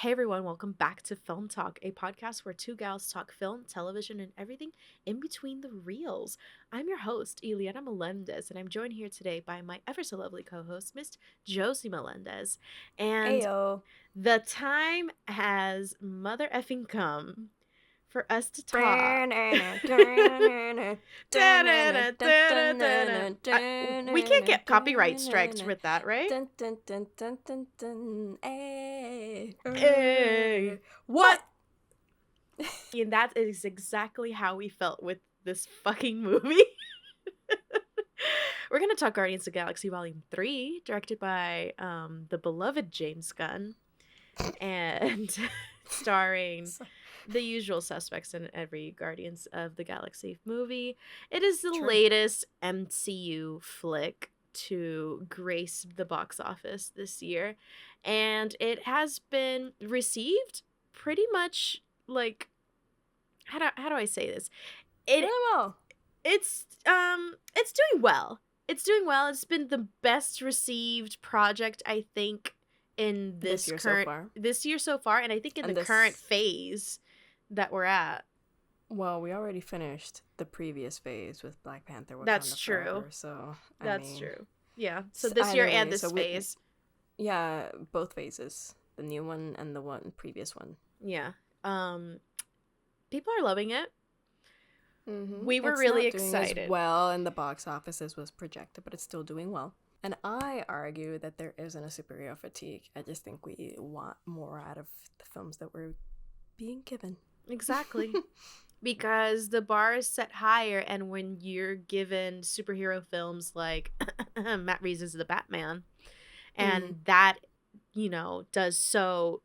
Hey everyone, welcome back to Film Talk, a podcast where two gals talk film, television, and everything in between the reels. I'm your host, Eliana Melendez, and I'm joined here today by my ever so lovely co host, Miss Josie Melendez. And Ayo. the time has mother effing come for us to talk. We Uh, we can't get copyright strikes with that, right? Hey. What? And that is exactly how we felt with this fucking movie. We're going to talk Guardians of the Galaxy Volume 3, directed by the beloved James Gunn, and starring the usual suspects in every Guardians of the Galaxy movie. It is the True. latest MCU flick to grace the box office this year, and it has been received pretty much like how do I say this? It Really well. it's doing well. It's doing well. It's been the best received project, I think, in This year so far. this year so far, and I think in And the this- current phase that we're at. Well, we already finished the previous phase with Black Panther. Wakanda That's true. Forever, so That's true. Yeah. So this either year way, and this so phase. Yeah, both phases. The new one and the previous one. Yeah. People are loving it. Mm-hmm. We were It's really not doing excited. as well in the box office as was projected, but it's still doing well. And I argue that there isn't a superhero fatigue. I just think we want more out of the films that we're being given. Exactly. Because the bar is set higher, and when you're given superhero films like Matt Reeves' The Batman, and that, does so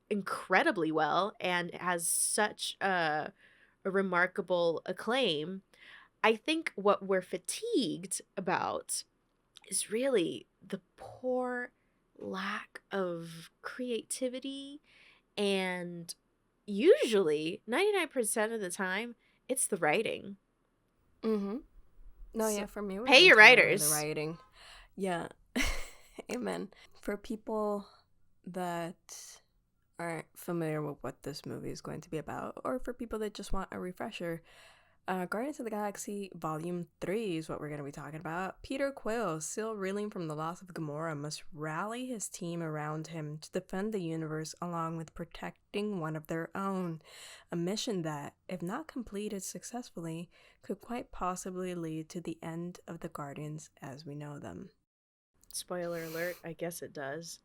incredibly well and has such a remarkable acclaim, I think what we're fatigued about is really the poor lack of creativity, and usually 99% of the time it's the writing. Mm-hmm. No, So, yeah, for me, it was pay your entirely writers. the writing. Yeah. Amen. For people that aren't familiar with what this movie is going to be about, or for people that just want a refresher, Guardians of the Galaxy Volume 3 is what we're going to be talking about. Peter Quill, still reeling from the loss of Gamora, must rally his team around him to defend the universe along with protecting one of their own. A mission that, if not completed successfully, could quite possibly lead to the end of the Guardians as we know them. Spoiler alert, I guess it does.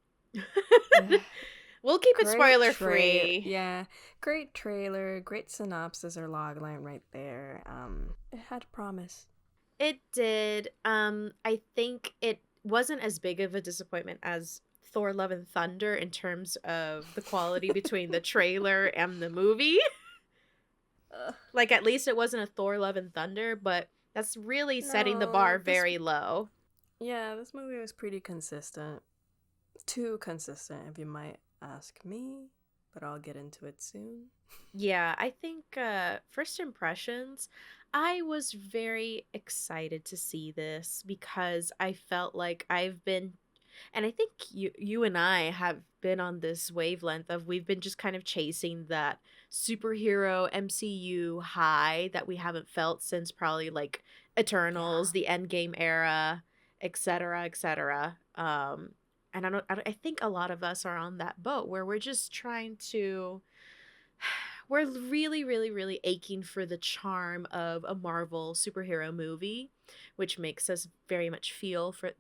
We'll keep it spoiler free. Yeah, great trailer, great synopsis or logline right there. It had promise. It did. I think it wasn't as big of a disappointment as Thor: Love and Thunder in terms of the quality between the trailer and the movie. Like, at least it wasn't a Thor: Love and Thunder, but that's really setting the bar very low. Yeah, this movie was pretty consistent. Too consistent, if you might ask me, but I'll get into it soon. Yeah, I think first impressions, I was very excited to see this because I felt like I've been, and I think you and I have been on this wavelength of we've been just kind of chasing that superhero MCU high that we haven't felt since probably like Eternals, the Endgame era, etc., etc. And I think a lot of us are on that boat where we're just trying to, we're really, really, really aching for the charm of a Marvel superhero movie, which makes us very much feel for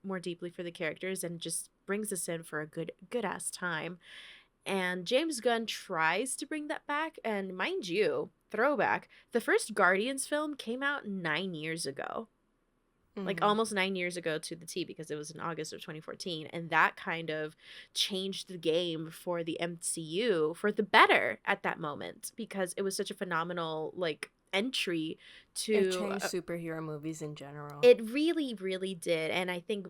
more deeply for the characters and just brings us in for a good ass time. And James Gunn tries to bring that back, and mind you, throwback, the first Guardians film came out 9 years ago. Like almost 9 years ago to the T, because it was in August of 2014, and that kind of changed the game for the MCU for the better at that moment, because it was such a phenomenal like entry to it changed superhero movies in general. It really, really did. And I think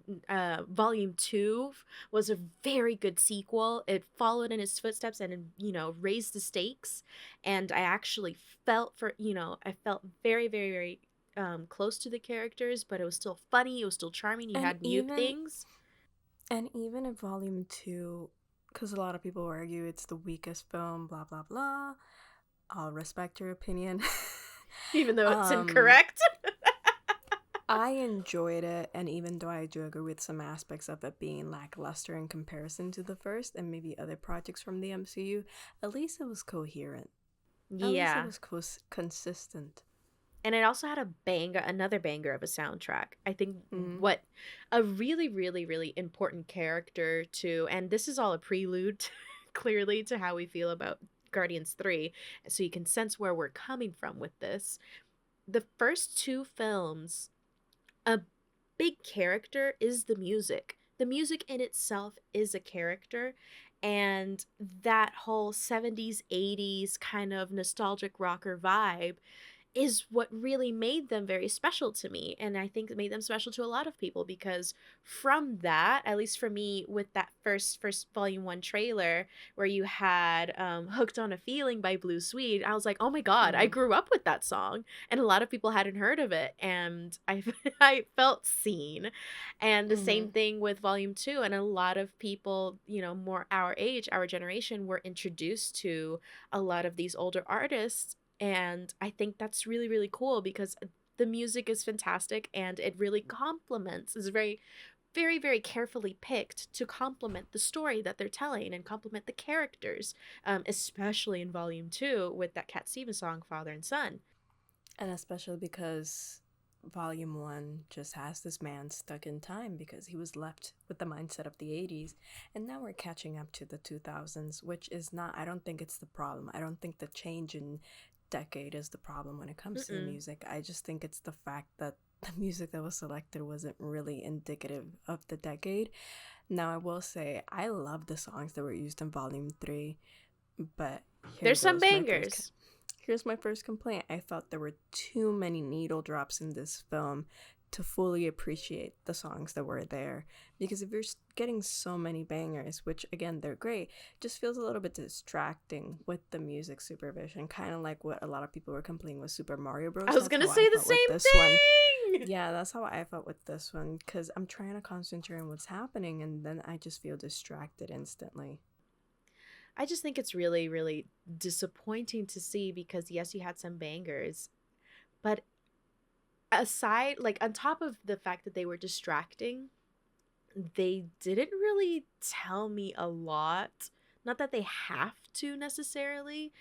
Volume 2 was a very good sequel. It followed in his footsteps and, raised the stakes. And I actually felt I felt very, very, very close to the characters, but it was still funny. It was still charming. You had new things. And even in Volume 2, because a lot of people argue it's the weakest film, blah, blah, blah. I'll respect your opinion. Even though it's um, incorrect. I enjoyed it, and even though I do agree with some aspects of it being lackluster in comparison to the first and maybe other projects from the MCU, at least it was coherent. At least it Yeah. was consistent. And it also had another banger of a soundtrack. I think Mm-hmm. what a really, really, really important character to, and this is all a prelude clearly to how we feel about Guardians 3, so you can sense where we're coming from with this. The first two films, a big character is the music. The music in itself is a character, and that whole 70s, 80s kind of nostalgic rocker vibe is what really made them very special to me, and I think it made them special to a lot of people, because from that, at least for me, with that first volume 1 trailer where you had Hooked on a Feeling by Blue Swede, I was like, oh my god, I Mm-hmm. grew up with that song, and a lot of people hadn't heard of it, and I I felt seen. And the Mm-hmm. same thing with volume 2, and a lot of people, more our age, our generation, were introduced to a lot of these older artists, and I think that's really, really cool, because the music is fantastic, and it really complements, is very, very, very carefully picked to complement the story that they're telling and complement the characters, especially in volume 2 with that Cat Stevens song, Father and Son. And especially because Volume 1 just has this man stuck in time because he was left with the mindset of the 80s. And now we're catching up to the 2000s, which is not, I don't think it's the problem. I don't think the change in decade is the problem when it comes to the Mm-mm. music. I just think it's the fact that the music that was selected wasn't really indicative of the decade. Now, I will say, I love the songs that were used in Volume 3, but here There's some goes bangers. here's my first complaint. I thought there were too many needle drops in this film to fully appreciate the songs that were there. Because if you're getting so many bangers, which again, they're great, just feels a little bit distracting with the music supervision. Kind of like what a lot of people were complaining with Super Mario I Bros. was That's gonna how I say the felt with same this one. thing. Yeah, that's how I felt with this one. Because I'm trying to concentrate on what's happening, and then I just feel distracted instantly. I just think it's really, really disappointing to see, because yes, you had some bangers, but aside, like, on top of the fact that they were distracting, they didn't really tell me a lot. Not that they have to necessarily,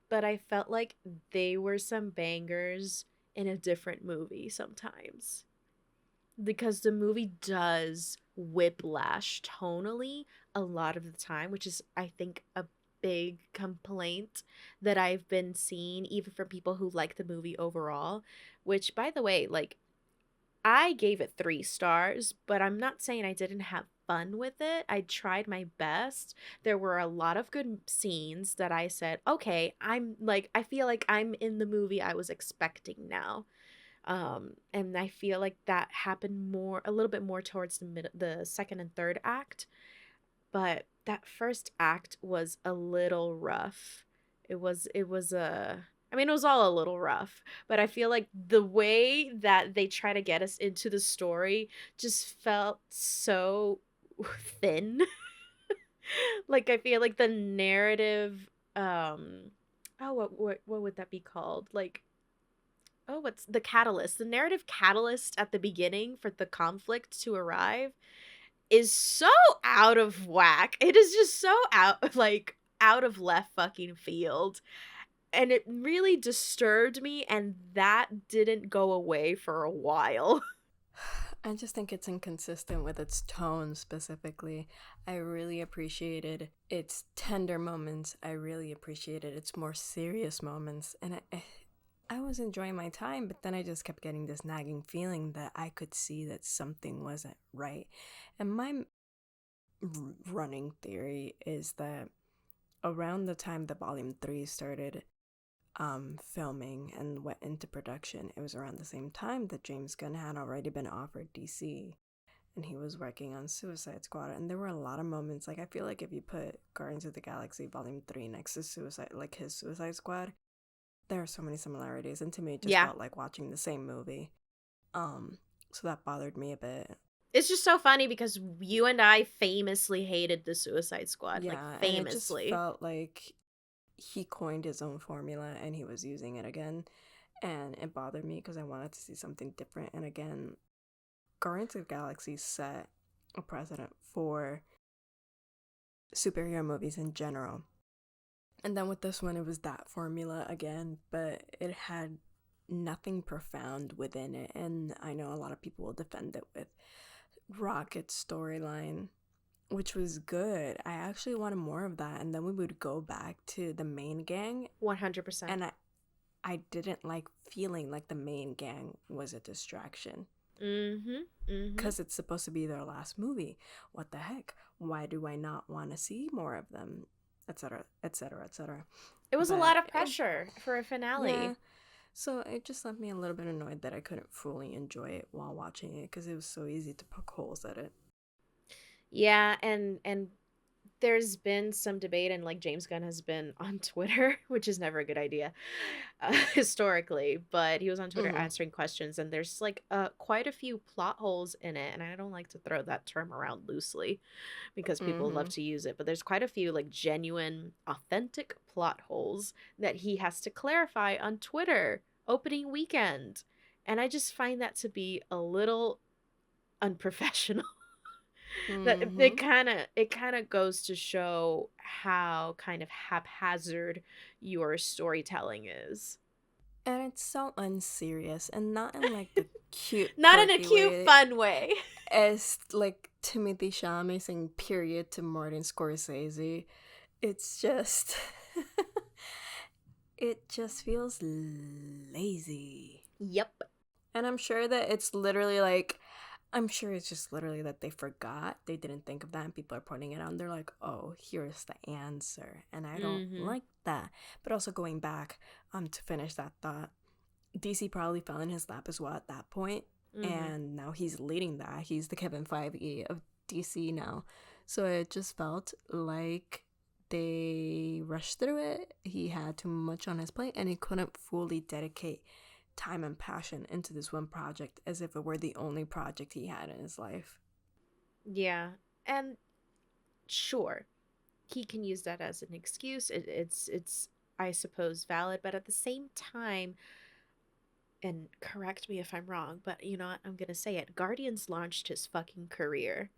but I felt like they were some bangers in a different movie sometimes, because the movie does whiplash tonally a lot of the time, which is, I think, a big complaint that I've been seeing even from people who like the movie overall. Which, by the way, like, I gave it 3 stars, but I'm not saying I didn't have fun with it. I tried my best. There were a lot of good scenes that I said, okay, I feel like I'm in the movie I was expecting now. And I feel like that happened a little bit more towards the second and third act, but that first act was a little rough. It was I mean, it was all a little rough, but I feel like the way that they try to get us into the story just felt so thin. Like, I feel like the narrative, oh, what would that be called? Like, oh, what's the catalyst? The narrative catalyst at the beginning for the conflict to arrive is so out of whack. It is just so out of left fucking field. And it really disturbed me, and that didn't go away for a while. I just think it's inconsistent with its tone specifically. I really appreciated its tender moments. I really appreciated its more serious moments. And I was enjoying my time, but then I just kept getting this nagging feeling that I could see that something wasn't right. And my running theory is that around the time the Volume 3 started, filming and went into production, it was around the same time that James Gunn had already been offered DC and he was working on Suicide Squad. And there were a lot of moments, like, I feel like if you put Guardians of the Galaxy Volume 3 next to his Suicide Squad, there are so many similarities. And to me, it just Yeah, felt like watching the same movie. So that bothered me a bit. It's just so funny because you and I famously hated the Suicide Squad, like, Yeah, and it just famously. felt like he coined his own formula and he was using it again. And it bothered me because I wanted to see something different. And again, Guardians of the Galaxy set a precedent for superhero movies in general. And then with this one, it was that formula again, but it had nothing profound within it. And I know a lot of people will defend it with Rocket's storyline, which was good. I actually wanted more of that. And then we would go back to the main gang. 100%. And I didn't like feeling like the main gang was a distraction. Because it's supposed to be their last movie. What the heck? Why do I not want to see more of them? Etc., etc., etc. It was a lot But of pressure for a yeah, finale. so it just left me a little bit annoyed that I couldn't fully enjoy it while watching it because it was so easy to poke holes at it. Yeah, and there's been some debate, and like James Gunn has been on Twitter, which is never a good idea historically, but he was on Twitter Mm-hmm. answering questions, and there's like quite a few plot holes in it, and I don't like to throw that term around loosely because people Mm-hmm. love to use it, but there's quite a few like genuine, authentic plot holes that he has to clarify on Twitter opening weekend, and I just find that to be a little unprofessional. That Mm-hmm. it kind of goes to show how kind of haphazard your storytelling is. And it's so unserious and not in like the cute, Not in a quirky cute, way fun way. as like Timothy Chalamet saying period to Martin Scorsese. It's just it just feels lazy. Yep. And I'm sure that it's literally like, I'm sure it's just literally that they forgot. They didn't think of that, and people are pointing it out. And they're like, oh, here's the answer. And I don't Mm-hmm. like that. But also going back to finish that thought, DC probably fell in his lap as well at that point. Mm-hmm. And now he's leading that. He's the Kevin Feige of DC now. So it just felt like they rushed through it. He had too much on his plate and he couldn't fully dedicate time and passion into this one project as if it were the only project he had in his life. Yeah. And sure, he can use that as an excuse. It's I suppose valid, but at the same time, and correct me if I'm wrong, but you know what? I'm gonna say it. Guardians launched his fucking career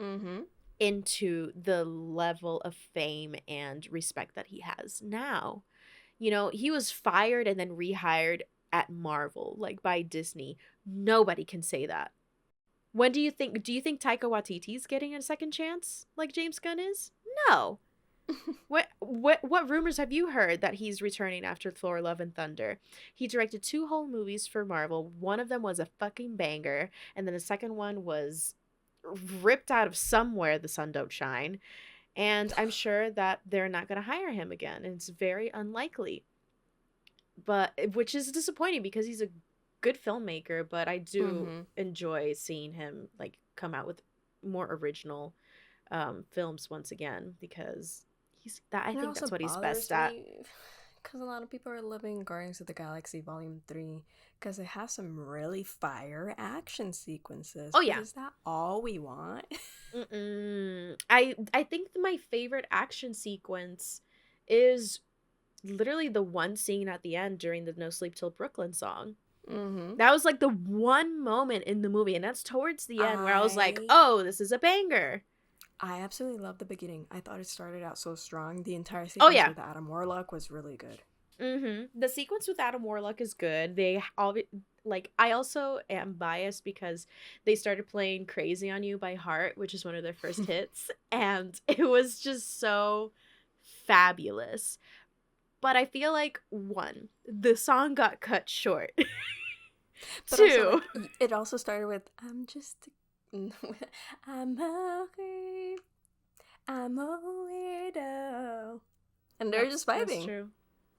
Mm-hmm. into the level of fame and respect that he has now. You know, he was fired and then rehired at Marvel, like by Disney. Nobody can say that. When do you think Taika Waititi's getting a second chance like James Gunn is? No. What rumors have you heard that he's returning after Thor Love and Thunder? He directed two whole movies for Marvel. One of them was a fucking banger, and then the second one was ripped out of somewhere the sun don't shine. And I'm sure that they're not going to hire him again. And it's very unlikely. But which is disappointing because he's a good filmmaker, but I do Mm-hmm. enjoy seeing him like come out with more original films once again because he's that I It think also that's what he's bothers best at. me because a lot of people are loving Guardians of the Galaxy Volume 3 because it has some really fire action sequences. Oh But yeah. is that all we want? I think my favorite action sequence is literally the one scene at the end during the No Sleep Till Brooklyn song. Mm-hmm. That was like the one moment in the movie, and that's towards the end where I was like, I "Oh, this is a banger." I absolutely love the beginning. I thought it started out so strong. The entire Oh sequence yeah. with Adam Warlock was really good. The sequence with Adam Warlock is good. They all like I also am biased because they started playing Crazy on You by Heart, which is one of their first hits, and it was just so fabulous. But I feel like one, the song got cut short. But also, Two, like, it also started with "I'm just, I'm a creep, I'm a weirdo," and they're just that's vibing. true.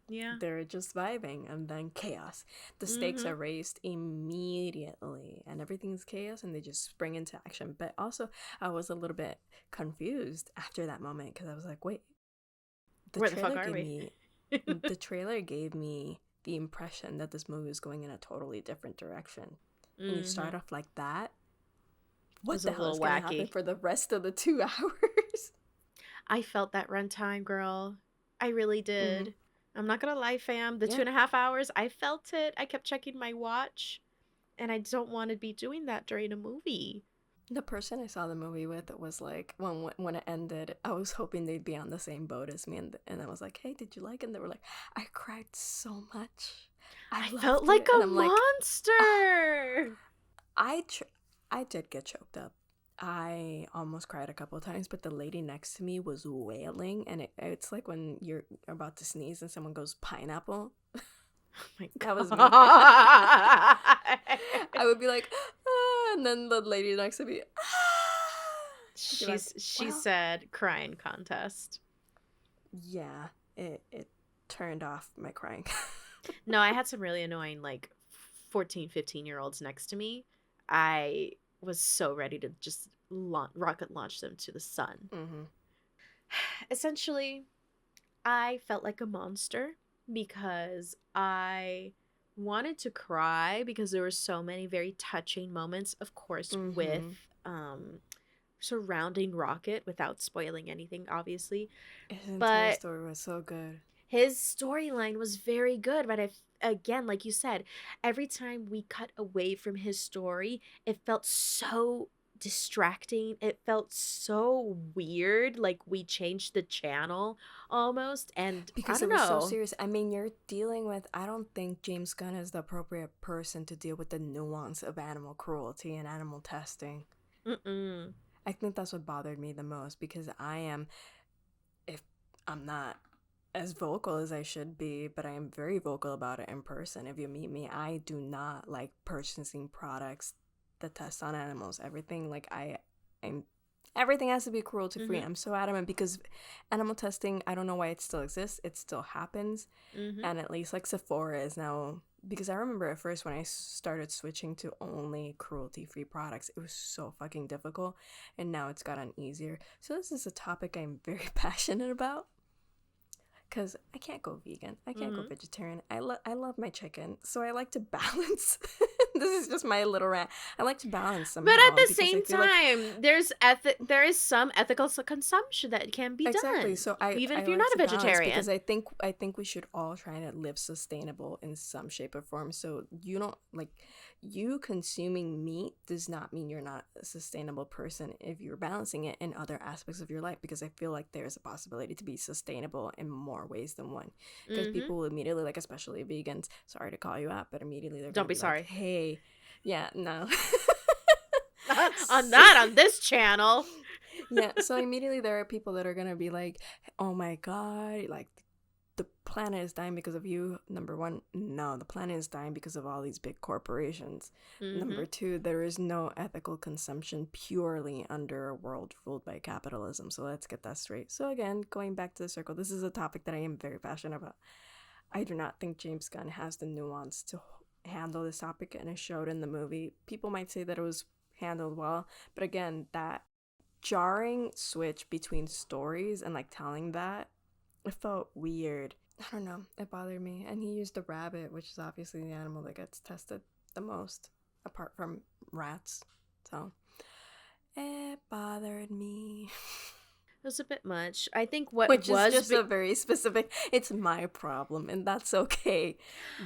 Yeah. They're just vibing, and then chaos. The stakes Mhm. are raised immediately, and everything's chaos, and they just spring into action. But also, I was a little bit confused after that moment because I was like, "Wait, the Where the fuck trailer are gave we? me, the trailer gave me the impression that this movie was going in a totally different direction." And you start Mhm. off like that, It what was the a hell is little going to happen wacky. for the rest of the 2 hours? I felt that runtime, girl. I really Mm-hmm. did. I'm not gonna lie, fam. The two Yeah. and a half hours, I felt it. I kept checking my watch, and I don't want to be doing that during a movie. The person I saw the movie with was like, when it ended, I was hoping they'd be on the same boat as me, and I was like, "Hey, did you like it?" And they were like, "I cried so much, I I felt loved like it," and a I'm like, "Ah." monster. I tr- I did get choked up. I almost cried a couple of times, but the lady next to me was wailing, and it's like when you're about to sneeze and someone goes pineapple. Oh my That was me. god. I would be like, ah, and then the lady next to me, ah. I'd be like, She well, said crying contest. yeah, it turned off my crying. No, I had some really annoying like 14, 15-year-olds next to me. I was so ready to just rocket launch them to the sun. Mm-hmm. Essentially, I felt like a monster because I wanted to cry because there were so many very touching moments, of course, with Mm-hmm. um surrounding Rocket without spoiling anything, obviously. His entire But story was so good. his storyline was very good, but again, like you said, every time we cut away from his story, it felt so distracting. It felt so weird, like we changed the channel almost, and I Because it don't was so know. serious. I mean, you're dealing with, I don't think James Gunn is the appropriate person to deal with the nuance of animal cruelty and animal testing. Mm-mm. I think that's what bothered me the most because if I'm not as vocal as I should be, but I am very vocal about it in person. If you meet me, I do not like purchasing products that test on animals. I'm everything has to be cruelty free. Mm-hmm. I'm so adamant because animal testing, I don't know why it still exists. It still happens. Mm-hmm. And at least like Sephora is now, because I remember at first when I started switching to only cruelty free products, it was so fucking difficult. And now it's gotten easier. So this is a topic I'm very passionate about because I can't go vegan. I can't go Mm-hmm. vegetarian. I love my chicken. So I like to balance. This is just my little rant. I like to balance But at somehow the because I same feel like time, there is some ethical consumption that can be exactly. done, So even I if you're like not to a balance because vegetarian. I think we should all try to live sustainable in some shape or form. So you don't like you consuming meat does not mean you're not a sustainable person if you're balancing it in other aspects of your life because I feel like there's a possibility to be sustainable in more ways than one. Because Mm-hmm. people will immediately like especially vegans, sorry to call you out, but immediately they're Don't gonna be be like, sorry. hey, yeah, no. On So not on this channel. yeah, so immediately there are people that are gonna be like, "Oh my god, like the planet is dying because of you." Number one, no, the planet is dying because of all these big corporations. Mm-hmm. Number two, there is no ethical consumption purely under a world ruled by capitalism. So let's get that straight. So again, going back to the circle, this is a topic that I am very passionate about. I do not think James Gunn has the nuance to handle this topic, and it showed in the movie. People might say that it was handled well, but again, that jarring switch between stories and like telling that it felt weird. I don't know, it bothered me. And he used the rabbit, which is obviously the animal that gets tested the most apart from rats, so it bothered me. It was a bit much. I think what Which is was just a very specific, it's my problem and that's okay,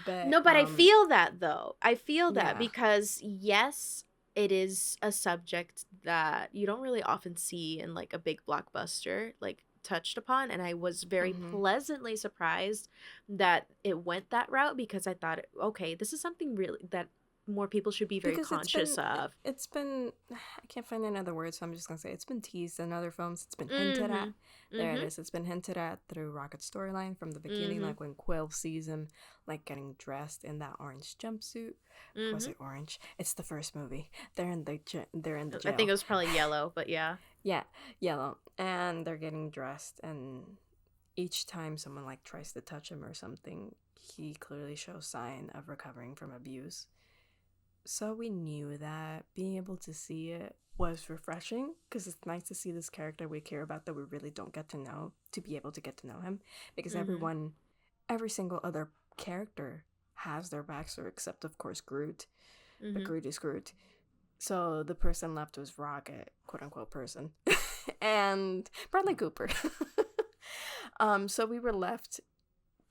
but no, but I feel that though. I feel that yeah. because yes, it is a subject that you don't really often see in like a big blockbuster like touched upon, and I was very Mm-hmm. pleasantly surprised that it went that route because I thought, okay, this is something really that more people should be very Because conscious of. it's been I can't find another word, so I'm just gonna say it's been teased in other films. It's been hinted at. Mhm. There it Mhm. is. It's been hinted at through Rocket's storyline from the beginning, Mhm. like when Quill sees him like getting dressed in that orange jumpsuit. Was Mhm. it orange? It's the first movie. They're in the I think it jail. was probably yellow, but yeah. Yeah, yellow, and they're getting dressed, and each time someone like tries to touch him or something, he clearly shows sign of recovering from abuse. So we knew that being able to see it was refreshing because it's nice to see this character we care about that we really don't get to know to be able to get to know him because Mhm. every single other character has their backstory except of course Groot, but Mhm. Groot is Groot. So the person left was Rocket, quote unquote person, and Bradley Cooper. So we were left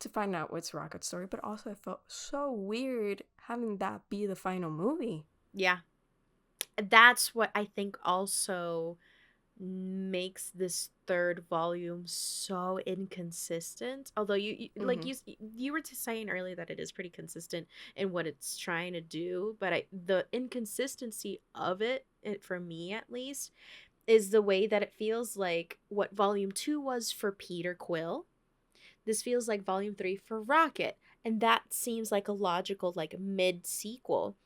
to find out what's Rocket's story, but also it felt so weird having that be the final movie. Yeah. That's what I think also makes this third volume so inconsistent. Although like Mm-hmm. you were saying earlier that it is pretty consistent in what it's trying to do, but the inconsistency of it for me at least, is the way that it feels like what volume 2 was for Peter Quill. This feels like volume 3 for Rocket, and that seems like a logical like mid sequel.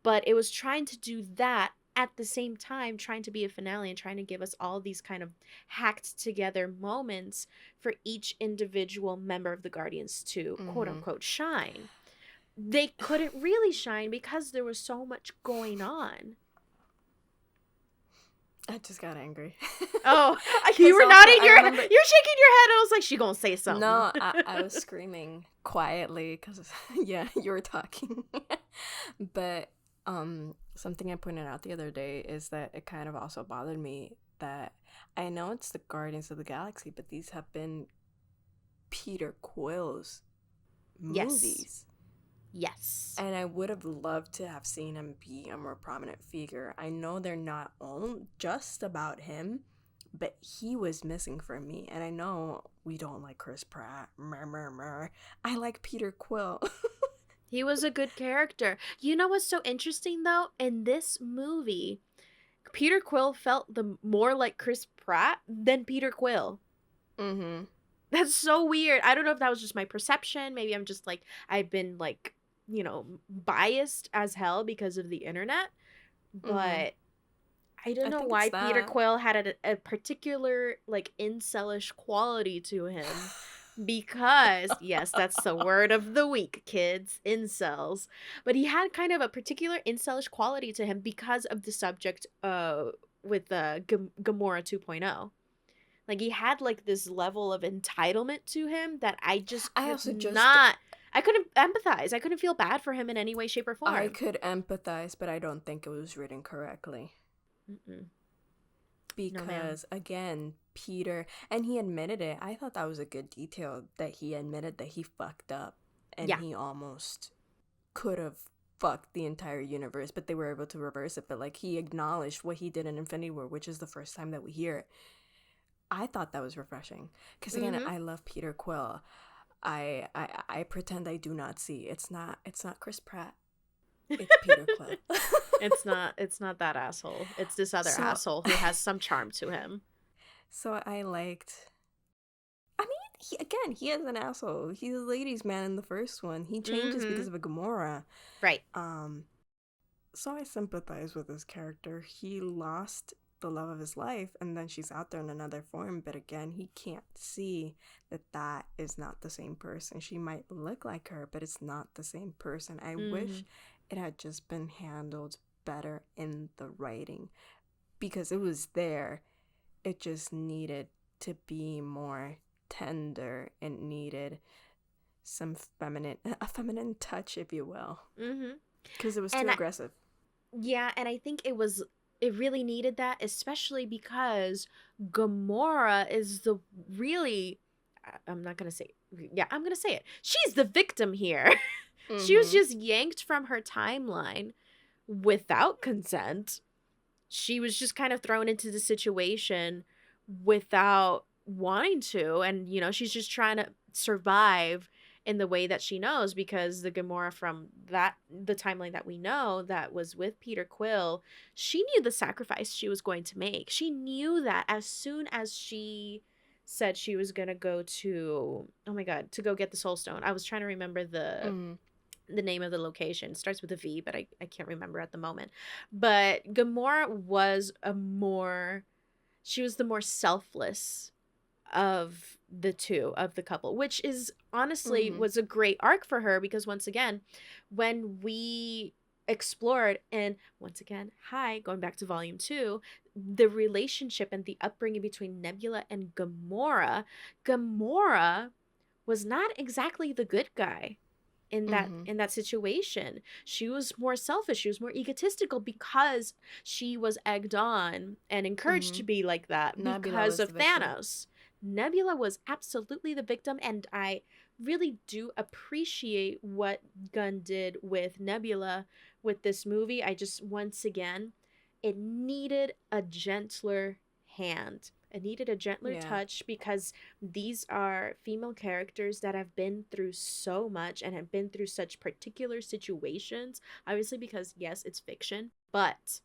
But it was trying to do that at the same time, trying to be a finale and trying to give us all these kind of hacked together moments for each individual member of the Guardians to quote Mm-hmm. unquote shine. They couldn't really shine because there was so much going on. I just got angry. Oh, you Because were also, nodding I your you're remember. shaking your head. I was like, she gonna say something. No, I was screaming quietly because, yeah, you were talking. But something I pointed out the other day is that it kind of also bothered me that I know it's the Guardians of the Galaxy, but these have been Peter Quill's Yes. movies. Yes. And I would have loved to have seen him be a more prominent figure. I know they're not all just about him, but he was missing for me. And I know we don't like Chris Pratt. I like Peter Quill. He was a good character. You know what's so interesting though? In this movie, Peter Quill felt the more like Chris Pratt than Peter Quill. Mm-hmm. That's so weird. I don't know if that was just my perception. Maybe I'm just like I've been like, biased as hell because of the internet, Mm-hmm. but I don't I know think it's why Peter that. Quill had a particular like incelish quality to him. Because, yes, that's the word of the week, kids, incels. But he had kind of a particular incelish quality to him because of the subject with Gamora 2.0. Like he had like this level of entitlement to him that I just I could also just not I couldn't empathize. I couldn't feel bad for him in any way, shape, or I form. could empathize, but I don't think it was written correctly. Mm-mm. No, ma'am. Because again, Peter, and he admitted it. I thought that was a good detail that he admitted that he fucked up and Yeah. he almost could have fucked the entire universe, but they were able to reverse it. But like he acknowledged what he did in Infinity War, which is the first time that we hear it. I thought that was refreshing because again, Mm-hmm. I love Peter Quill. I pretend I do not see. It's not Chris Pratt. It's Peter Quill. It's not that asshole. It's this other so asshole who has some charm to him. so I liked. I mean, he is an asshole. He's a ladies' man in the first one. He changes Mm-hmm. because of a Gamora. Right. Um, so I sympathize with his character. He lost the love of his life, and then she's out there in another form. But again, he can't see that that is not the same person. She might look like her, but it's not the same person. I Mm-hmm. wish it had just been handled better in the writing because it was there. It just needed to be more tender. It needed a feminine touch, if you will, Mm-hmm. because it was too And aggressive. yeah, and I think it really needed that, especially because Gamora is the really I'm not gonna say yeah, I'm gonna say it. She's the victim here. She was Mm-hmm. just yanked from her timeline without consent. She was just kind of thrown into the situation without wanting to, and she's just trying to survive in the way that she knows, because the Gamora from the timeline that we know that was with Peter Quill, she knew the sacrifice she was going to make. She knew that as soon as she said she was going to go to, oh my god, to go get the soul stone. I was trying to remember Mm-hmm. the name of the location. It starts with a V, but I can't remember at the moment. But Gamora was she was the more selfless of the two, of the couple, which is honestly Mm-hmm. was a great arc for her, because once again, when we explored, and once again, hi, going back to volume 2, the relationship and the upbringing between Nebula and Gamora was not exactly the good guy. Mm-hmm. in that situation. She was more selfish, she was more egotistical because she was egged on and encouraged Mm-hmm. to be like that Nebula because was the of victim. Thanos. Nebula was absolutely the victim, and I really do appreciate what Gunn did with Nebula with this movie. I just, once again, it needed a gentler hand. It needed a gentler Yeah. touch because these are female characters that have been through so much and have been through such particular situations. Obviously, because yes, it's fiction, but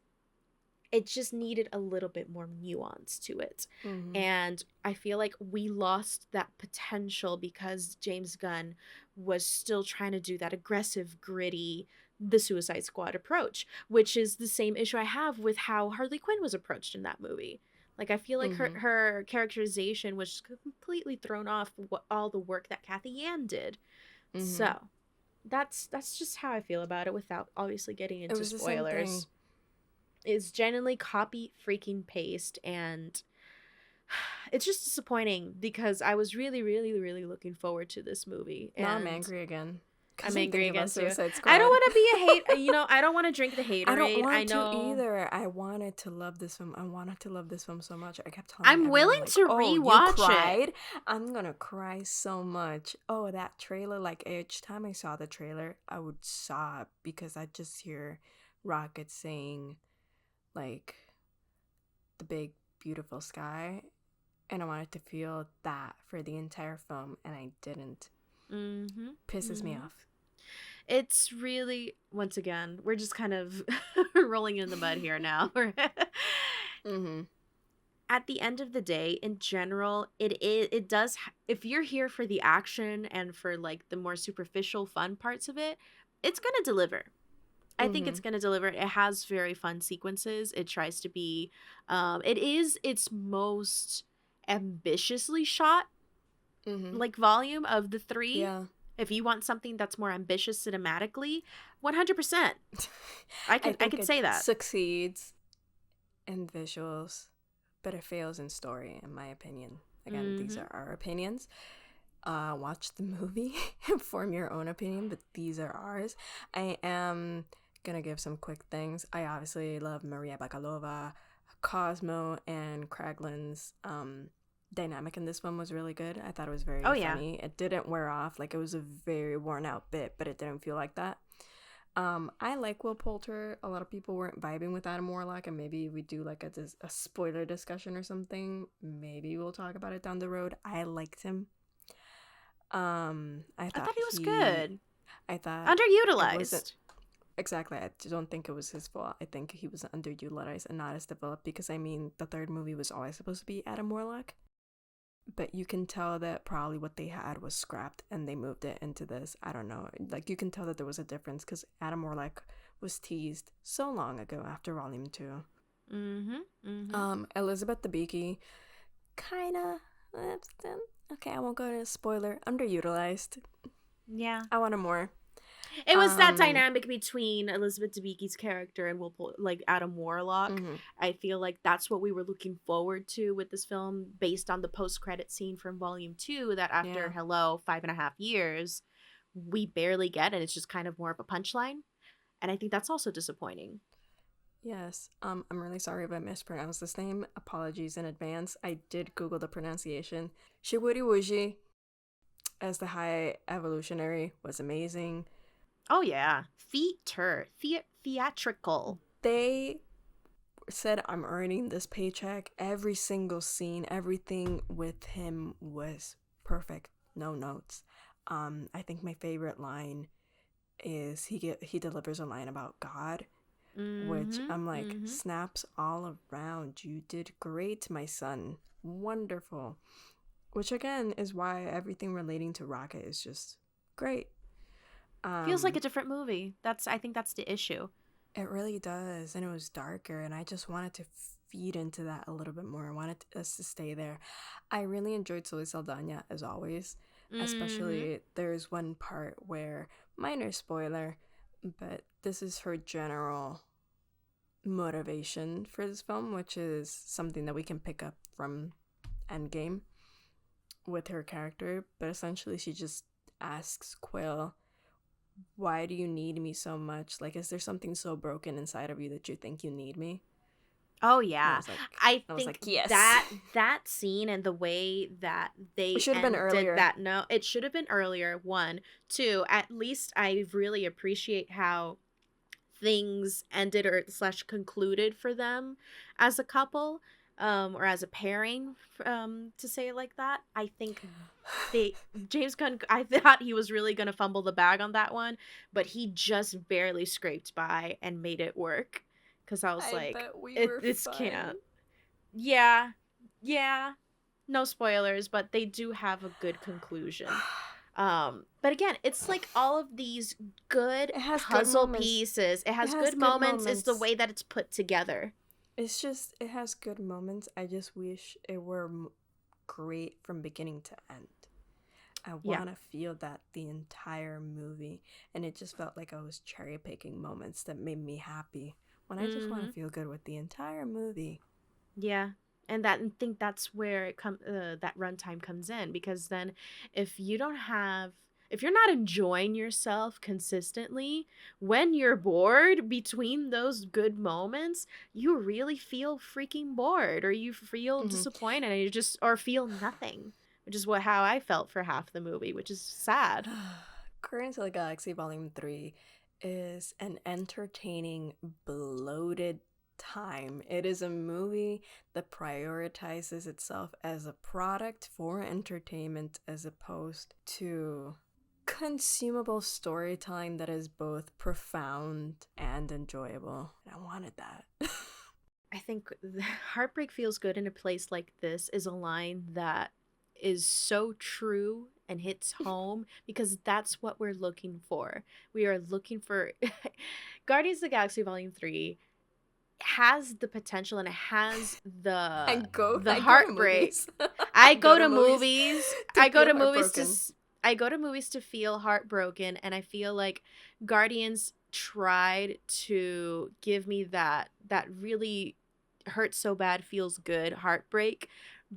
it just needed a little bit more nuance to it. Mm-hmm. And I feel like we lost that potential because James Gunn was still trying to do that aggressive, gritty, the Suicide Squad approach, which is the same issue I have with how Harley Quinn was approached in that movie. Like, I feel like Mm-hmm. her characterization was completely thrown off what all the work that Kathy Yan did. Mm-hmm. So that's just how I feel about it without obviously getting It into was the same thing. spoilers. Is genuinely copy freaking paste, and it's just disappointing because I was really, really, really looking forward to this movie, Now I'm and angry again because I'm I'm angry thinking about against you. Suicide I don't Squad. want to be a hate. I don't want to drink the I don't haterade. I want to know. either. I wanted to love this film. I wanted to love this film so much. I kept telling I'm everyone, willing like, to oh, you rewatch it. cried? I'm gonna cry so much. Oh, that trailer, like, each time I saw the trailer, I would sob because I just hear Rocket saying, like, the big, beautiful sky. And I wanted to feel that for the entire film, and I didn't. Mm-hmm. Pisses me Mm-hmm. off. It's really, once again, we're just kind of rolling in the mud here now. Mm-hmm. At the end of the day, in general, it does, if you're here for the action and for like the more superficial fun parts of it, it's going to deliver. I think Mm-hmm. it's going to deliver. It has very fun sequences. It tries to be it is its most ambitiously shot Mm-hmm. like volume of the three. Yeah. If you want something that's more ambitious cinematically, 100%. I I I think could it say that. succeeds in visuals, but it fails in story, in my opinion. Again, these Mhm. are our opinions. Watch the movie and form your own opinion, but these are ours. I am gonna give some quick things. I obviously love Maria Bakalova, Cosmo, and Kraglin's dynamic in this one was really good. I thought it was Oh very yeah. funny. It didn't wear off. Like, it was a very worn out bit, but it didn't feel like that. I like Will Poulter. A lot of people weren't vibing with Adam Warlock, and maybe we do like a spoiler discussion or something. Maybe we'll talk about it down the road. I liked him. I I thought thought he was he, good. I thought it wasn't Underutilized. exactly. I don't think it was his fault. I think he was underutilized and not as developed because I mean the third movie was always supposed to be Adam Warlock, but you can tell that probably what they had was scrapped and they moved it into this. I don't know. Like, you can tell that there was a difference because Adam Warlock was teased so long ago after Volume 2. Mhm. Mhm. Elizabeth Debicki, kind of, okay, I won't go into spoiler, underutilized. Yeah. I wanted more. It was that Um, dynamic between Elizabeth Debicki's character and like Adam Warlock. mhm, I feel like that's what we were looking forward to with this film, based on the post-credit scene from Volume 2. That after yeah. hello 5.5 years, we barely get, and it's just kind of more of a punchline. And I think that's also disappointing. Yes. I'm really sorry if I mispronounced this name. Apologies in advance. I did Google the pronunciation. Shiwuri as the High Evolutionary was amazing. Oh yeah, theatrical. They said, I'm earning this paycheck. Every single scene, everything with him was perfect. No notes. I think my favorite line is he delivers a line about God, which Mhm. I'm like, Mhm. snaps all around. You did great, my son. Wonderful. Which again is why everything relating to Rocket is just great. Feels like a Um, different movie. I think that's the issue. it really does, and it was darker, and I just wanted to feed into that a little bit more. I wanted us to stay there. I really enjoyed Zoe Saldana as always. Mhm. Especially there's one part where, minor spoiler, but this is her general motivation for this film, which is something that we can pick up from Endgame with her character. But essentially, she just asks Quill, why do you need me so much? Like, is there something so broken inside of you that you think you need me? Oh And yeah. I I was think like, yes. that scene and the way that It they should have been ended earlier. that, no, it should have been earlier. One, two, at least I really appreciate how things ended or slash concluded for them as a couple, or as a pairing, to say it like that. I think they James Gunn, I thought he was really gonna fumble the bag on that one, but he just barely scraped by and made it work. Because I was I like, bet we were this fine. can't. Yeah, yeah. No spoilers, but they do have a good conclusion. But again, it's like all of these good It has good puzzle moments. pieces. It It has has good good moments. It's the moments. way that it's put together. It's just, it has good moments. I just wish it were great from beginning to end. I Yeah. want to feel that the entire movie, and it just felt like I was cherry picking moments that made me happy when I just want Mm-hmm. to feel good with the entire movie. Yeah. And that, and think that's where that runtime comes in, because then if you don't have if you're not enjoying yourself consistently, when you're bored between those good moments, you really feel freaking bored, or you feel Mm-hmm. disappointed, and you just, or feel nothing, which is how I felt for half the movie, which is sad. Guardians of the Galaxy Volume 3 is an entertaining, bloated time. It is a movie that prioritizes itself as a product for entertainment as opposed to consumable storytelling that is both profound and enjoyable. I wanted that. I think heartbreak feels good in a place like this is a line that is so true and hits home, because that's what we're looking for. We are looking for Guardians of the Galaxy Volume 3 has the potential, and it has I the go I go to heartbreak. movies. I I go go to to movies movies. to I go feel to movies heartbroken. I go to movies to feel heartbroken, and I feel like Guardians tried to give me that really hurts so bad feels good heartbreak,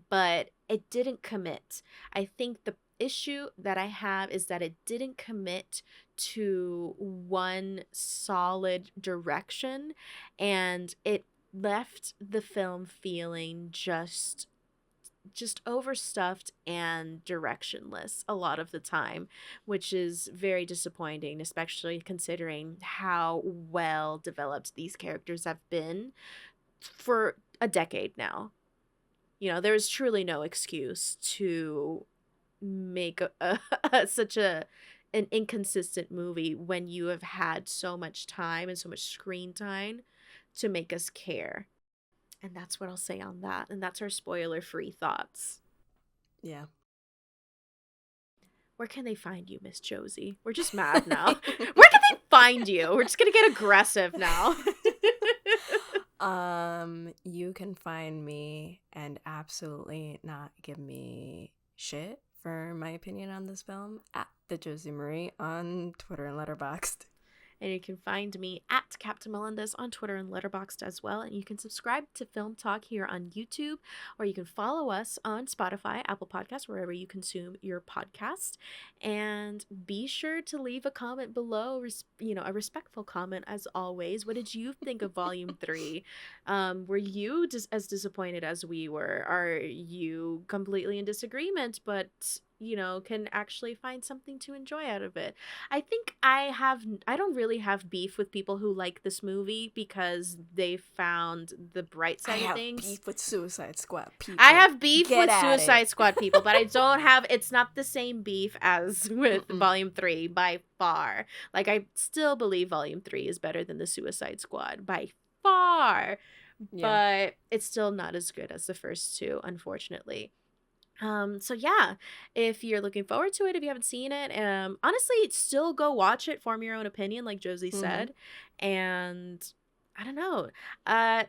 but it didn't commit. I think the issue that I have is that it didn't commit to one solid direction, and it left the film feeling just overstuffed and directionless a lot of the time, which is very disappointing, especially considering how well developed these characters have been for a decade now. There's truly no excuse to make such an inconsistent movie when you have had so much time and so much screen time to make us care. And that's what I'll say on that. And that's our spoiler-free thoughts. Yeah. Where can they find you, Miss Josie? We're just mad now. Where can they find you? We're just gonna get aggressive now. You can find me and absolutely not give me shit for my opinion on this film at the Josie Marie on Twitter and Letterboxd. And you can find me at Captain Melendez on Twitter and Letterboxd as well. And you can subscribe to Film Talk here on YouTube, or you can follow us on Spotify, Apple Podcasts, wherever you consume your podcast. And be sure to leave a comment below, a respectful comment as always. What did you think of Volume 3? Were you just as disappointed as we were? Are you completely in disagreement, but can actually find something to enjoy out of it? I think I don't really have beef with people who like this movie because they found the bright I side of have things. beef with Suicide Squad I people. have beef Get with at it. Suicide Squad people, but I don't have it's not the same beef as with Mm-mm. Volume 3 by far. Like, I still believe Volume 3 is better than the Suicide Squad by far, Yeah. but it's still not as good as the first two, unfortunately. So yeah, if you're looking forward to it, if you haven't seen it, honestly, still go watch it, form your own opinion, like Josie Mm-hmm. said. And I don't know.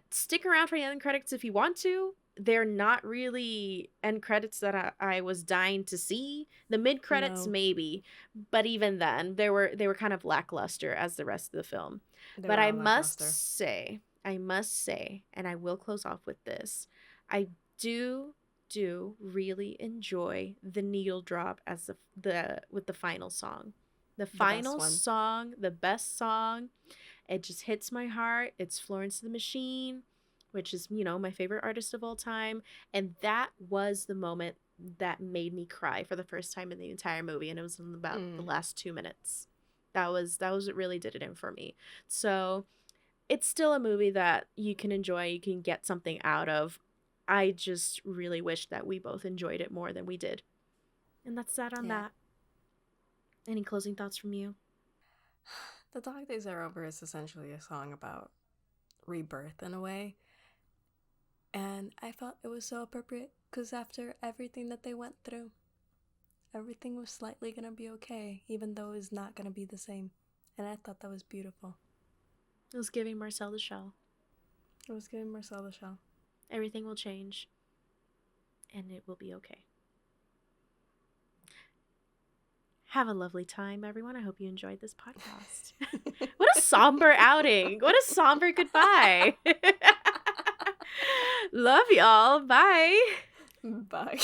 Stick around for the end credits if you want to. They're not really end credits that I was dying to see. The mid credits No, maybe, but even then, they were kind of lackluster as the rest of the film. they But were all lackluster. I must say, and I will close off with this. I do really enjoy the needle drop as the with the final song. The The best final one. song, the best song, it just hits my heart. It's Florence the Machine, which is, my favorite artist of all time. And that was the moment that made me cry for the first time in the entire movie. And it was in about the Mm. last 2 minutes. That was what really did it in for me. So it's still a movie that you can enjoy, you can get something out of. I just really wish that we both enjoyed it more than we did. And that's that on Yeah. that. Any closing thoughts from you? The Dog Days Are Over is essentially a song about rebirth in a way. And I felt it was so appropriate because after everything that they went through, everything was slightly gonna be okay, even though it's not gonna be the same. And I thought that was beautiful. It was giving Marcel the shell. It was giving Marcel the shell. Everything will change, and it will be okay. Have a lovely time, everyone. I hope you enjoyed this podcast. What a somber outing. What a somber goodbye. Love y'all. Bye. Bye.